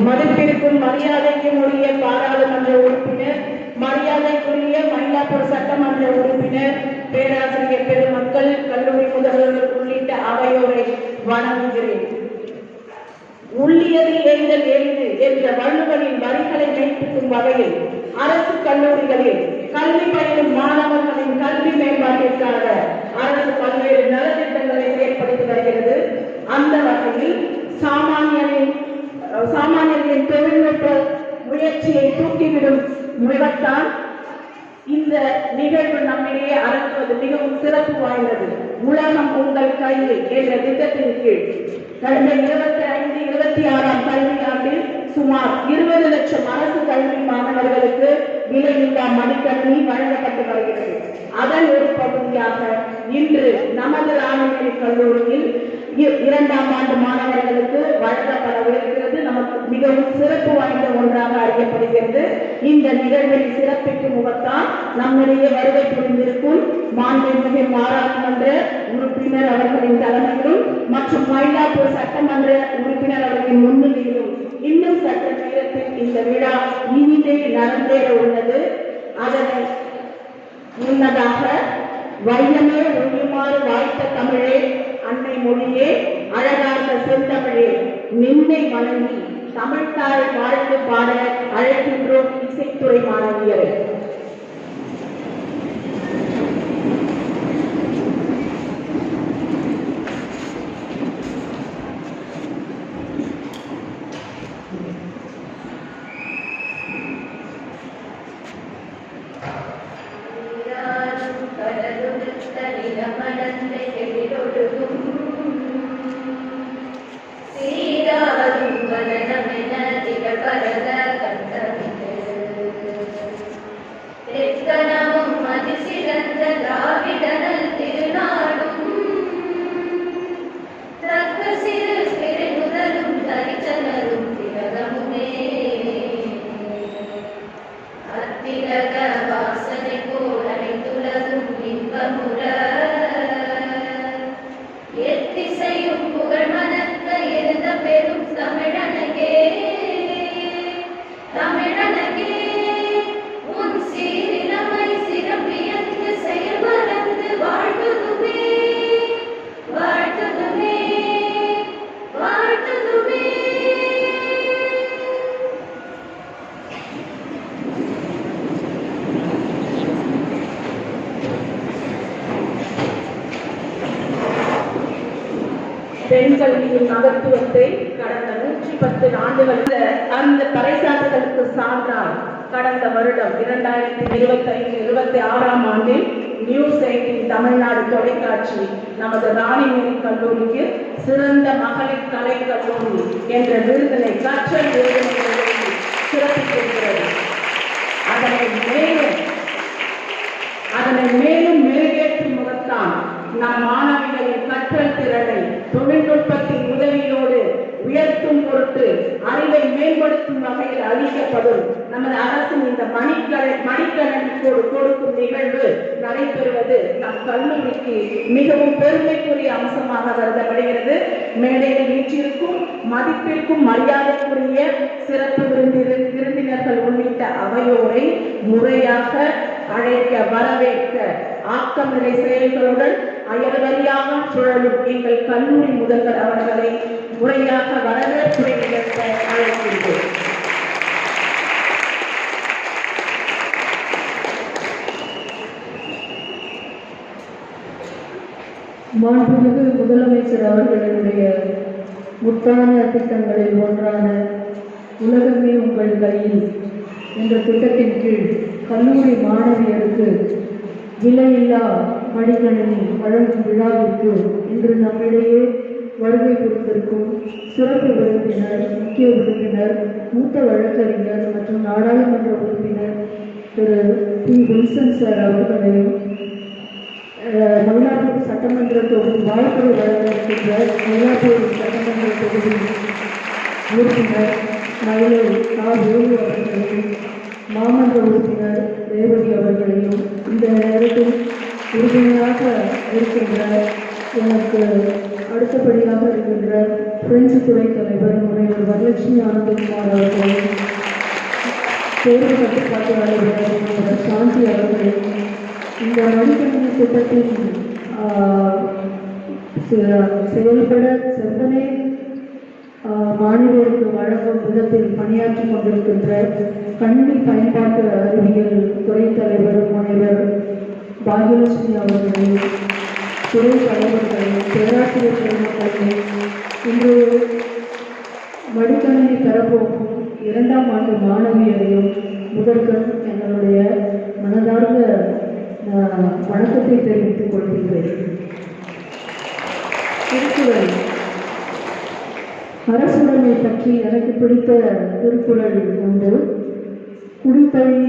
மதிப்பிற்கும் மரியாதைக்கும் உரிய பாராளுமன்ற உறுப்பினர், மரியாதைக்குரிய மயிலாப்பூர் சட்டமன்ற உறுப்பினர், பேராசிரியர் பெருமக்கள், கல்லூரி முதல்வர்கள் உள்ளிட்ட அவையோரை வணங்குகிறேன். உள்ளியது எய்தல் எளிது என்ற வள்ளுவரின் வரிகளை மெய்ப்பிக்கும் வகையில் அரசு கல்லூரிகளில் கல்வி பயிலும் மாணவர்களின் கல்வி மேம்பாட்டிற்காக அரசு பல்வேறு நலத்திட்டங்களை செயல்படுத்தி வருகிறது. அந்த வகையில் சாமானியர்களின் தொழில்நுட்ப முயற்சியை தூக்கிவிடும் முகத்தான் இந்த நிகழ்வு நம்மிடையே அரங்குவது மிகவும் சிறப்பு வாய்ந்தது. உலகம் உங்கள் கையில் என்ற திட்டத்தின் கீழ் கடந்த 25-26 கல்வியாண்டில் சுமார் 20 லட்சம் அரசு கல்வி மாணவர்களுக்கு விலையில்லா மடிக்கணினி வழங்கப்பட்டு வருகிறது. அதன் ஒரு பகுதியாக இன்று நமது ராணிமேரி கல்லூரியில் 2ஆம் ஆண்டு மாணவர்களுக்கு வழங்கப்படவிருக்கிறது. நமக்கு மிகவும் சிறப்பு வாய்ந்த ஒன்றாக அறியப்படுகிறது. இந்த நிகழ்வில் சிறப்பிக்கும் முகத்தான் நம்மிடையே வருகை புரிந்திருக்கும் மாண்புமிகு பாராளுமன்ற உறுப்பினர் அவர்களின் தலைமையிலும் மற்றும் மயிலாப்பூர் சட்டமன்ற உறுப்பினர் அவர்களின் முன்னிலையிலும் இன்னும் சற்று நேரத்தில் இந்த விழா இனிதே நடந்தேற உள்ளது. அதனை முன்னதாக வையமே ஒழியுமாறு வாய்த்த தமிழே, அன்னை மொழியே, அழகார்ந்த செந்தமிழே, நின்னை வணங்கி தமிழ்தாய் வாழ்த்து பாட அழைக்கின்றோம் இசைத்துறை மாணவியரை. பெண் கல்வியின் மகத்துவத்தை கடந்த 110 ஆண்டுகள் அந்த பறைசாற்றுதலுக்கு சான்றால் கடந்த வருடம் 2025-26 ஆண்டில் நியூஸ் 18 தமிழ்நாடு தொலைக்காட்சி நமது ராணிமேரி கல்லூரிக்கு சிறந்த மகளிர் கலை கல்லூரி என்ற விருதினை கற்றல் விருதினை சிறப்பித்திருக்கிறது. அதனை மேலும் மெருகேற்றும் முகத்தான் நம் மாணவிகளின் கற்றல் திறனை தொழில்நுட்பத்தின் உதவியோடு உயர்த்தும் பொருட்டு அறிவை மேம்படுத்தும் வகையில் அளிக்கப்படும் நமது அரசின் இந்த மடிக்கணினிக்கோடு கொடுக்கும் நிகழ்வு நடைபெறுவது நம் கல்லூரிக்கு மிகவும் பெருமைக்குரிய அம்சமாக கருதப்படுகிறது. மேடையில் வீற்றிருக்கும் மதிப்பிற்கும் மரியாதைக்குரிய சிறப்பு விருந்தினர்கள் உள்ளிட்ட அவையோரை முறையாக அழைக்க வரவேற்க ஆக்கமிழை செயல்களுடன் அயல்வழியாக சுழலும் எங்கள் கல்லூரி முதல்வர் அவர்களை முறையாக வரவேற்புரை நிகழ்த்த அழைக்கின்றோம். மாண்புமிகு முதலமைச்சர் அவர்களுடைய முத்தான திட்டங்களில் ஒன்றான உலகமே உங்கள் கையில் என்ற திட்டத்தின் கீழ் கல்லூரி மாணவியருக்கு விலையில்லா மடிக்கணினி வழங்கும் விழாவிற்கு இன்று நம்மிடையே வருகை புரிந்திருக்கும் சிறப்பு விருந்தினர், முக்கிய விருந்தினர், மூத்த வழக்கறிஞர் மற்றும் நாடாளுமன்ற உறுப்பினர் திரு பி. வில்சன் சார் அவர்களையும் மயிலாப்பூர் சட்டமன்ற தொகுதி வாய்ப்புரை வழங்க இருக்கின்ற மயிலாப்பூர் சட்டமன்ற தொகுதி உறுப்பினர் மயிலை வேலு அவர்களையும் மாமன்ற உறுப்பினர் ரேவதி அவர்களையும் இந்த நேரத்தில் உறுதுணையாக இருக்கின்ற எனக்கு அடுத்தபடியாக இருக்கின்ற பிரெஞ்சு துறை தலைவர் முனைவர் வரலட்சுமி லட்சுமி ஆனந்தகுமார் அவர்களை, தேர்வு கட்டுப்பாட்டு அலுவலர் சாந்தி அவர்களை, இந்த மடிக்கணினி திட்டத்தின் செயல்பட செவ்வனே மாணவர்களுக்கு வழங்கும் விதத்தில் பணியாற்றி கொண்டிருக்கின்ற கல்வி பயன்பாட்டு அறிவியல் துறை தலைவர் முனைவர் பாகியலட்சுமி அவர்களை, துறை தலைவர்களை, பேராசிரியர் பெருமக்களை, இன்று மடிக்கணினி தரப்போகும் 2ஆம் ஆண்டு மாணவியரையும் முதற்கண் எங்களுடைய மனதார்ந்த வணக்கத்தை தெரிவித்துக் கொள்கிறேன். திருக்குறள் அரசுடைமை பற்றி எனக்கு பிடித்த திருக்குறள் உண்டு. குடித்தழி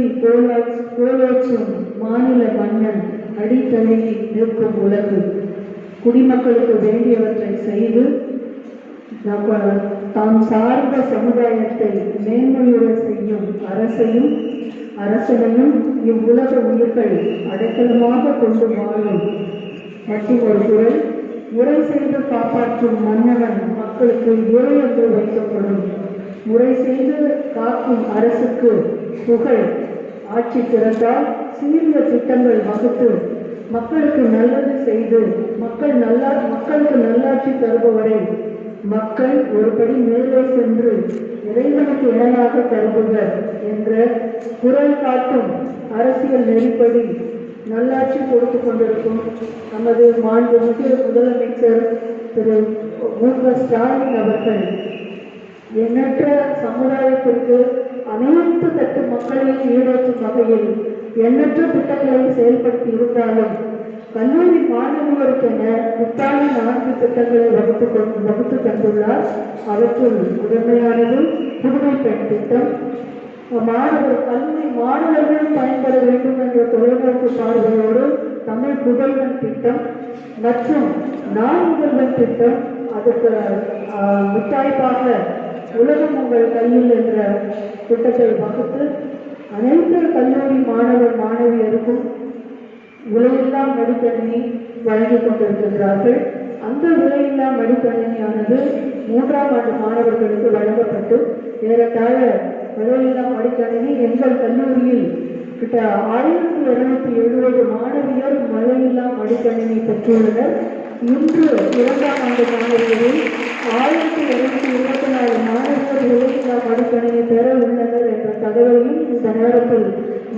கோலோச்சும் மாநில மன்னன் அடித்தழுகி நிற்கும் உலகு, குடிமக்களுக்கு வேண்டியவற்றை செய்து தாம் சார்ந்த சமுதாயத்தை மேன்மையுற செய்யும் அரசனையும் இவ்வுலக உயிர்கள் அடைக்கலமாக கொண்டு வாழும் மற்றும் ஒரு குறள். முறை செய்து காப்பாற்றும் மன்னவன் மக்களுக்கு ஏழு என்று வைக்கப்படும். முறை செய்து காக்கும் அரசுக்கு புகழ். ஆட்சி திறந்தால் சீரிய திட்டங்கள் வகுத்து மக்களுக்கு நல்லது செய்து மக்களுக்கு நல்லாட்சி தருபவரை மக்கள் ஒருபடி மேலே சென்று இறைவனுக்கு இணையாக கருதுவர் என்ற குரல் காட்டும் அரசியல் நெறிப்படி நல்லாட்சி கொடுத்து கொண்டிருக்கும் நமது மாண்புமிகு முதலமைச்சர் திரு மு.க. ஸ்டாலின் அவர்கள் எண்ணற்ற சமுதாயத்திற்கு அனைத்து தட்டு மக்களையும் ஈடேற்றும் வகையில் எண்ணற்ற திட்டங்களை செயல்படுத்தி இருந்தாலும் கல்லூரி மாணவர்களுக்கென புத்தான 4 திட்டங்களை வகுத்து தந்துள்ளார். அவற்றுள் முதன்மையானது புதுமை பெண் திட்டம். கல்லூரி மாணவர்கள் பயன்பெற வேண்டும் என்ற தொலைநோக்கு பார்வையோடு தமிழ் புதல்வன் திட்டம் மற்றும் முதல்வன் திட்டம், அதற்கு முத்தாய்ப்பாக உலகம் உங்கள் கையில் என்ற திட்டத்தை வகுத்து அனைத்து கல்லூரி மாணவியருக்கும் விலையில்லா மடிக்கணினி வழங்கிக் கொண்டிருக்கின்றார்கள். அந்த விலையில்லா மடிக்கணினியானது 3ஆம் ஆண்டு மாணவர்களுக்கு வழங்கப்பட்டு ஏறத்தாழ விலையில்லா மடிக்கணினி எங்கள் கல்லூரியில் கிட்ட 1270 மாணவியர் விலையில்லா மடிக்கணினி பெற்றுள்ளனர். இன்று 2ஆம் ஆண்டு மாணவியரில் 1224 மாணவர்கள் விலையில்லா மடிக்கணினி பெற உள்ளனர் என்ற தகவலையும் இந்த நேரத்தில்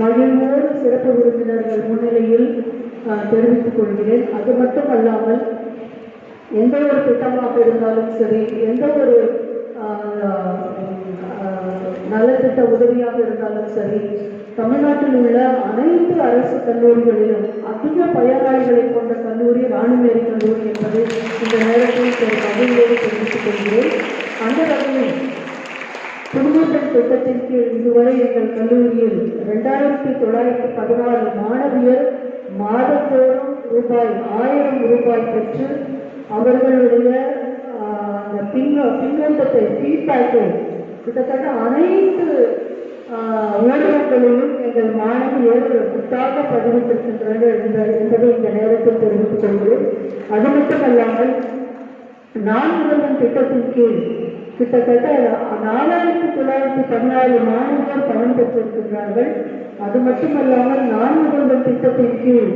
மகிழ்வோடு சிறப்பு விருந்தினர்கள் முன்னிலையில் தெரிவித்துக் கொள்கிறேன். அது மட்டுமல்லாமல் எந்த ஒரு திட்டமாக இருந்தாலும் சரி, எந்த ஒரு நலத்திட்ட உதவியாக இருந்தாலும் சரி, தமிழ்நாட்டில் உள்ள அனைத்து அரசு கல்லூரிகளிலும் அதிக பயனாளிகளை கொண்ட கல்லூரி ராணிமேரி கல்லூரி என்பது இந்த நேரத்தில் மகிழ்வோடு தெரிவித்துக் கொள்கிறேன். அந்த வகையில் குடும்பத்தின் திட்டத்தின் கீழ் இதுவரை எங்கள் கல்லூரியில் 2916 மாணவியர் மாதத்தோறும் ரூபாய் பெற்று அவர்களுடைய பின்னோட்டத்தை ஃபீட்பேக்கை கிட்டத்தட்ட அனைத்து ஊடகங்களிலும் எங்கள் மாணவியர் புத்தாக பதிவிட்டிருக்கின்றனர் என்பதை இந்த நேரத்தில் தெரிவித்துக் கொள்கிறேன். அது மட்டுமல்லாமல் முதல்வன் திட்டத்தின் கீழ் கிட்டத்தட்ட 4916 மாணவர்கள் பலன் பெற்றிருக்கின்றார்கள். அது மட்டுமல்லாமல் முதல்வன் திட்டத்தின் கீழ்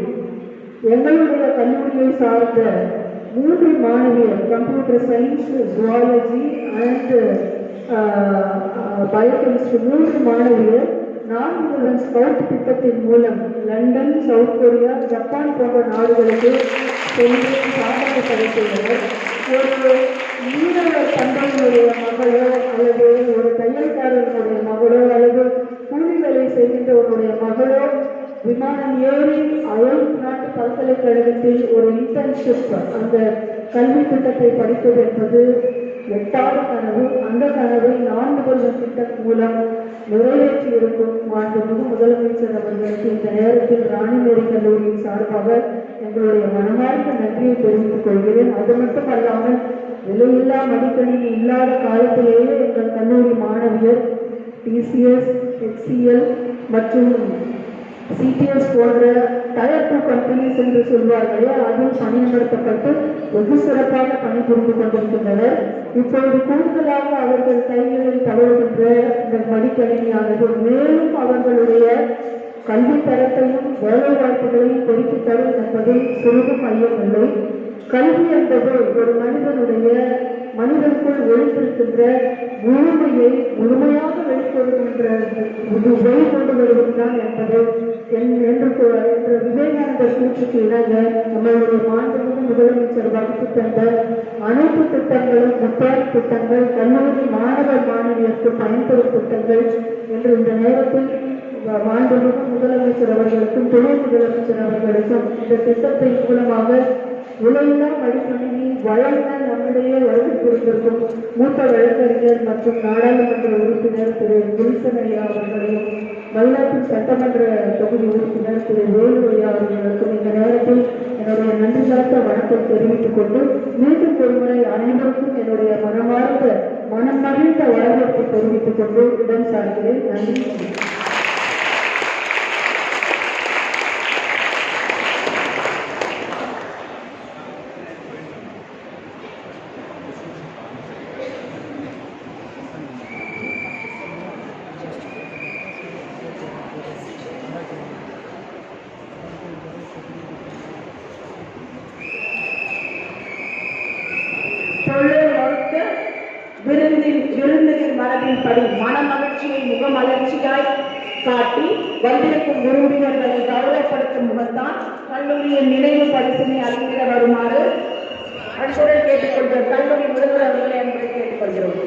எங்களுடைய கல்லூரியை சார்ந்த 3 மாணவியர் computer science, zoology and biochemistry 3 மாணவியர் முதல்வன் ஸ்கவுட் திட்டத்தின் மூலம் லண்டன், சவுத் கொரியா, ஜப்பான் போன்ற நாடுகளுக்கு சென்று சாதனை படைத்துள்ளனர். ஒரு மீனவர் தந்தையினுடைய மகளோ அல்லது ஒரு தையல்காரனுடைய மகளோ அல்லது கூலி வேலை செய்கின்றவருடைய மகளோ விமானம் ஏறி அயல் நாட்டு பல்கலைக்கழகத்தில் ஒரு இன்டர்ன்ஷிப் அந்த கல்வி திட்டத்தை படிப்பது என்பது எட்டாத கனவு. அந்த கனவை முதல்வன் திட்டம் மூலம் நிறைவேற்றி இருக்கும் மாண்புமிகு முதலமைச்சர் அவர்களுக்கு இந்த நேரத்தில் ராணிமேரி கல்லூரியின் சார்பாக எங்களுடைய மனமார்ந்த நன்றியை தெரிவித்துக் கொள்கிறேன். அது மட்டும் அல்லாமல் விலையில்லா மடிக்கணினி இல்லாத காலத்திலேயே எங்கள் கல்லூரி மாணவியர் டிசிஎஸ், HCL மற்றும் சிடிஎஸ் போன்ற டயர் 2 கம்பெனிஸ் என்று சொல்வார்களே, அதில் பணியமர்த்தப்பட்டு வெகு சிறப்பாக பணிபுரிந்து கொண்டிருக்கின்றனர். இப்பொழுது கூடுதலாக அவர்கள் கைகளில் மடிக்கணினியானது மேலும் அவர்களுடைய கல்வி தரத்தையும் வேலை வாய்ப்புகளையும் பெருக்கி தரும் என்பதில் சிறிதும் ஐயமில்லை. கல்வி என்பது ஒரு மனிதனுக்குள் ஒழித்திருக்கின்ற முழுமையை முழுமையாக வெளிக்கொண்டு வருகின்றான் என்பது என்று விவேகானந்தர் கூற்றுக்கு இணங்க நம்மளுடைய மாண்புமிகு முதலமைச்சர் வகுத்து தந்த அனைத்து திட்டங்களும் முத்தாறு திட்டங்கள், கல்லூரி மாணவர் மாணவியருக்கு பயன்பெறும் திட்டங்கள் என்று இந்த நேரத்தில் மாண்புமிகு முதலமைச்சர் அவர்களுக்கும் துணை முதலமைச்சர் அவர்களுக்கும் இந்த திட்டத்தின் மூலமாக விலையில்லா மடிக்கணினி வழங்க நம்மிடையே வருகின்றிருக்கும் மூத்த வழக்கறிஞர் மற்றும் நாடாளுமன்ற உறுப்பினர் திரு வில்சன் ஐயா அவர்களையும் மயிலாப்பூர் சட்டமன்ற தொகுதி உறுப்பினர் திரு வேலுவையா அவர்களுக்கும் இந்த நேரத்தில் என்னுடைய நன்றி சார்ந்த வணக்கம் தெரிவித்துக் கொண்டு மீண்டும் ஒருமுறை அனைவருக்கும் என்னுடைய மனம் மகிழ்ந்த வரவேற்பை தெரிவித்துக் கொண்டு இடம் சார்கிறேன். நன்றி. விருந்தின் மரபின்படி மனமகிழ்ச்சியை முகமலர்ச்சியாய் காட்டி வந்திருக்கும் விருந்தினர்களை கௌரவப்படுத்தும் முகத்தான் கல்லூரியின் நினைவு பரிசினை அறிவிக்க வருமாறு அன்புடன் கேட்டுக்கொள்கிறோம். கல்லூரி முதல்வர் அவர்களை அன்புடன் கேட்டுக்கொள்கிறோம்.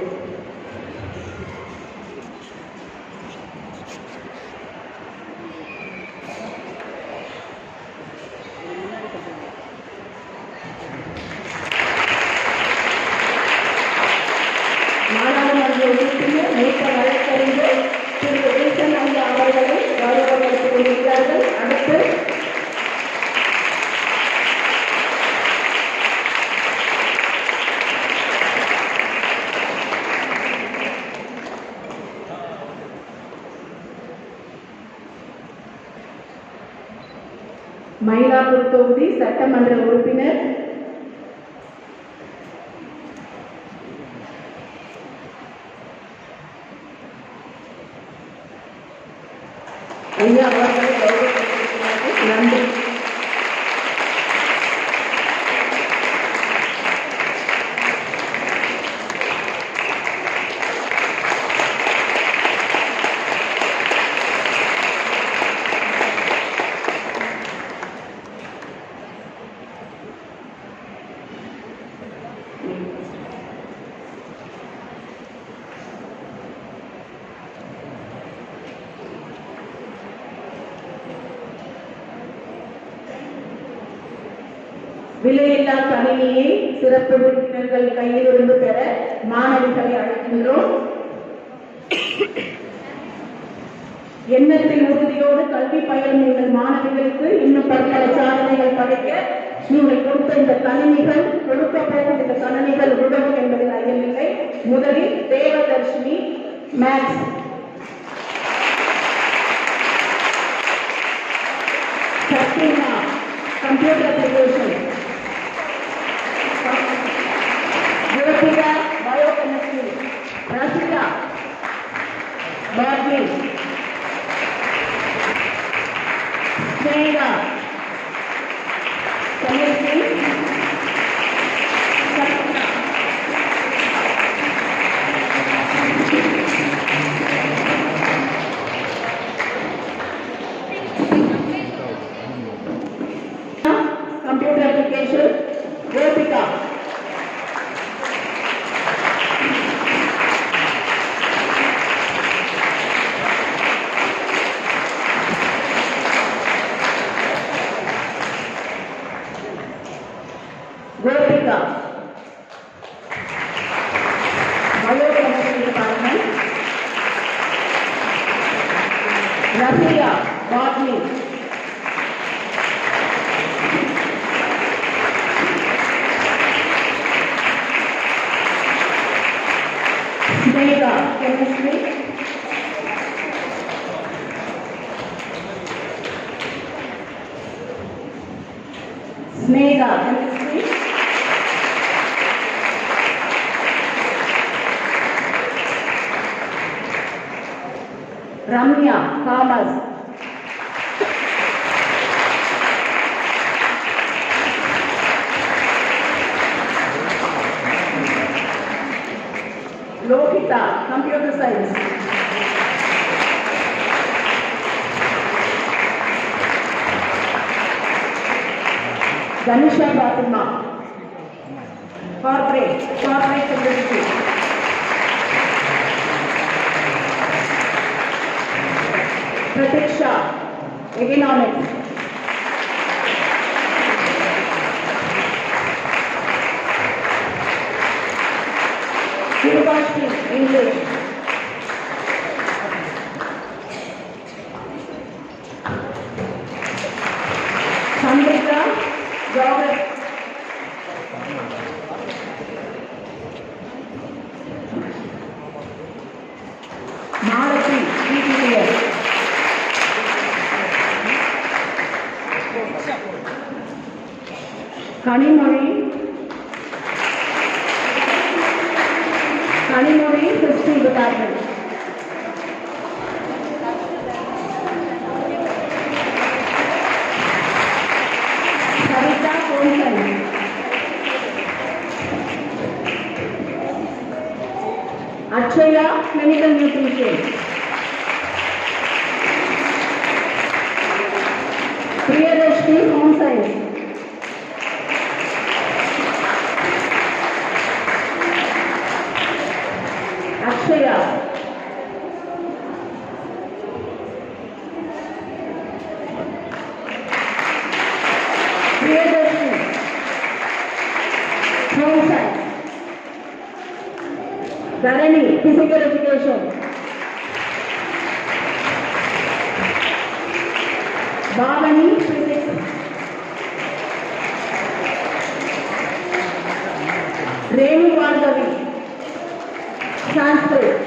நாடாளுமன்ற உறுப்பினர் மூத்த வழக்கறிஞர் திரு வில்சன் ஐயா அவர்களை கௌரவப்படுத்திக் கொண்டிருக்கிறார்கள். அடுத்து மயிலாப்பூர் தொகுதி சட்டமன்ற உறுப்பினர் ஐயா அவர்களை கௌரவப்படுத்தியிருக்கிறார்கள். நன்றி. விலையில்லா கணினியை சிறப்பு விருந்தினர்கள் கையிலிருந்து பெற மாணவிகளை அழைக்கின்றோம். எண்ணத்தில் உறுதியோடு கல்வி பயிலும் நீங்கள் மாணவிகளுக்கு இன்னும் பல சாதனைகள் படைக்க நீங்கள் கொடுத்த இந்த கணினிகள் கொடுக்க போகும் இந்த கணினிகள் உதவும் என்பதில் ஐயமில்லை. முதலில் Devadharshini maths, Sathyana computer application, Biochemistry, Rasika, Botany, Sneha, Chemistry, Satya, Computer Application, Gopika, Biochemistry Department, Rafiya, Botany, Sneha, Chemistry, Sneha, Chemistry, Ramya Thomas, Lohitha computer science, Kanisha Fathima corporate secretary, Pratiksha economics, University English, Sandhika Geography, Malati PPTS, Kanimori History Department, Sarita Colson, Achaya Clinical Nutrition, Priyadashni Home Science, Akshaya, Priyadashni Home Science, Dharani Physical Education, Bhavani Physics, Renu Bhargavi Sanskrit,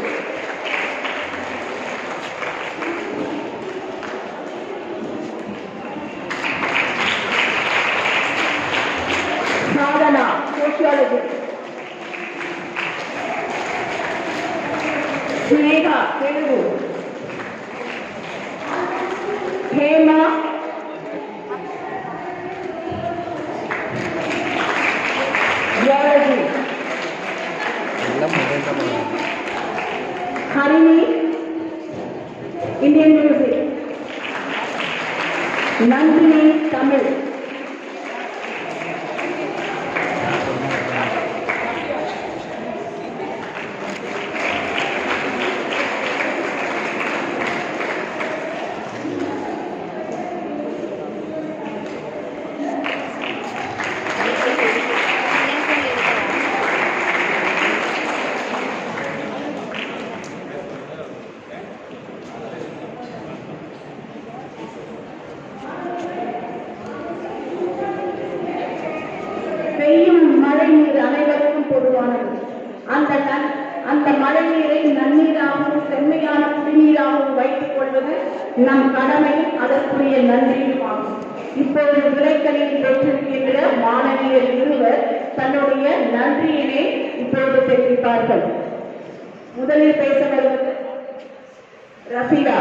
Sadhana Sociology, Sneha Telugu, Hema Geology, Harini Indian Music, Nandini Tamil, பெய்யும் மழை நீர் அனைவருக்கும் பொதுவானது. அந்த மழை நீரை நன்னீராகவும் செம்மையான குடிநீராகவும் வைத்துக் கொள்வது நம் கடமை, அதற்குரிய நன்றியும் ஆகும். இப்பொழுது விளைக்கலில் பெற்றிருக்கின்ற மாணவியர் இருவர் தன்னுடைய நன்றியினை இப்பொழுது தெரிவிப்பார்கள். முதலில் பேச வருவது ரஃபீலா.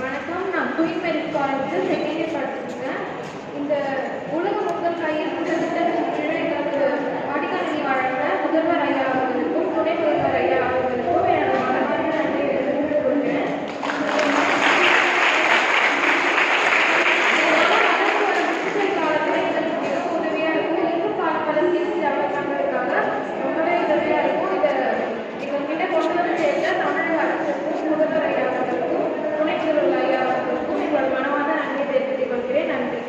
வணக்கம், நான் குயின் மேரிட் காலேஜில் செகண்ட் இயர் படிச்சிருக்கேன். இந்த உலக மக்கள் கையெழுத்து திட்டத்தின் கீழே எங்களுக்கு வடிகட்டி வழங்க முதல்வர் ஐயா அவர்களுக்கும் துணை முதல்வர் ஐயா அவர்களுக்கும் என்னோட மனமார்ந்த நன்றியை தெரிவித்துக் கொள்கிறேன். டிஜிட்டல் காலத்தில் எங்களுக்கு மிக உதவியாக இருக்கும். இன்னும் பல ஸ்கில்ஸ் டெவலப் பண்ணுறதுக்காக ரொம்பவே உதவியாக இருக்கும். இதை எங்ககிட்ட கொண்டு வந்து சேர்த்த தமிழக அரசுக்கும் முதல்வர் ஐயா அவர்களுக்கும் துணை முதல்வர் ஐயா அவர்களுக்கும் எங்களோட மனமார்ந்த நன்றியை தெரிவித்துக் கொள்கிறேன். நன்றி.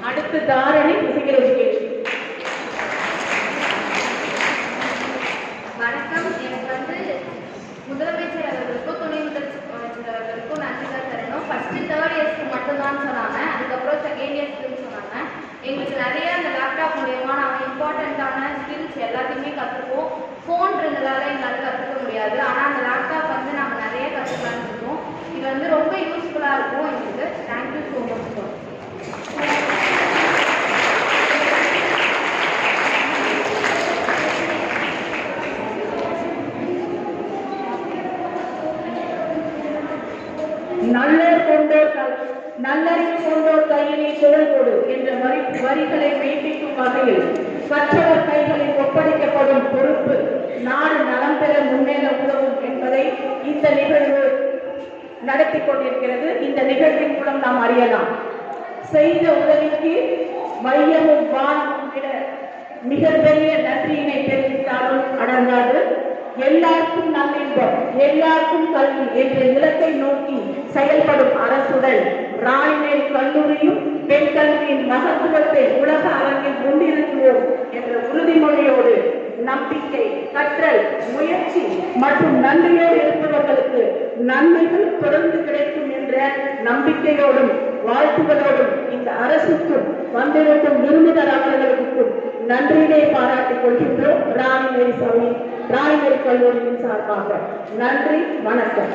அடுத்து தாரணி பிசிக்கல் எஜுகேஷன். வணக்கம், எனக்கு முதலமைச்சர் அவர்களுக்கும் துணை முதலமைச்சர் அவர்களுக்கும் நன்றிகள் தரணும். ஃபர்ஸ்ட் 3rd இயர்ஸ்க்கு மட்டும்தான் சொன்னாங்க, அதுக்கப்புறம் 2nd இயர்ஸ்க்குன்னு சொன்னாங்க. எங்களுக்கு நிறைய அந்த லேப்டாப் மூலியமாக நாங்கள் இம்பார்ட்டண்ட்டான ஸ்கில்ஸ் எல்லாத்தையுமே கற்றுப்போம். ஃபோன் இருந்ததால எங்களால் கற்றுக்க முடியாது, ஆனால் அந்த லேப்டாப் நாங்கள் நிறைய கற்றுக்கலான்னு இருக்கோம். இது ரொம்ப யூஸ்ஃபுல்லாக இருக்கும் எங்களுக்கு. Thank you so much. கொடுப்போர் கையிலே குரல் கொடு என்ற வரிகளை மெய்ப்பிக்கும் வகையில் கற்றவர் கைகளில் ஒப்படைக்கப்படும் பொறுப்பு நாடு நலம் பெற முன்னேற உதவும் என்பதை இந்த நிகழ்வு நடத்தி கொண்டிருக்கிறது. இந்த நிகழ்வின் மூலம் நாம் அறியலாம். செய்த உதவிக்கு மையமும் வானமும் விட மிகப்பெரிய நன்றியினை தெரிவித்தாலும் அடங்காது. எல்லாருக்கும் நல்லின்பம், எல்லாருக்கும் கல்வி என்ற இலக்கை நோக்கி செயல்படும் அரசுடன் ராணிமேரி கல்லூரியும் பெண் கல்வியின் மகத்துவத்தை உலக அரங்கில் முன்னிறுத்துவோம் என்ற உறுதிமொழியோடு நம்பிக்கை, கற்றல், முயற்சி மற்றும் நன்றியோடு இருப்பவர்களுக்கு நன்மைகள் தொடர்ந்து கிடைக்கும் என்ற நம்பிக்கையோடும் வாழ்த்துகளோடும் இந்த அரசுக்கும் வந்திருக்கும் விருந்தினர் அவர்களுக்கும் நன்றியினை பாராட்டிக் கொள்கின்றோம். ராணிமேரி கல்லூரியின் சார்பாக நன்றி, வணக்கம்.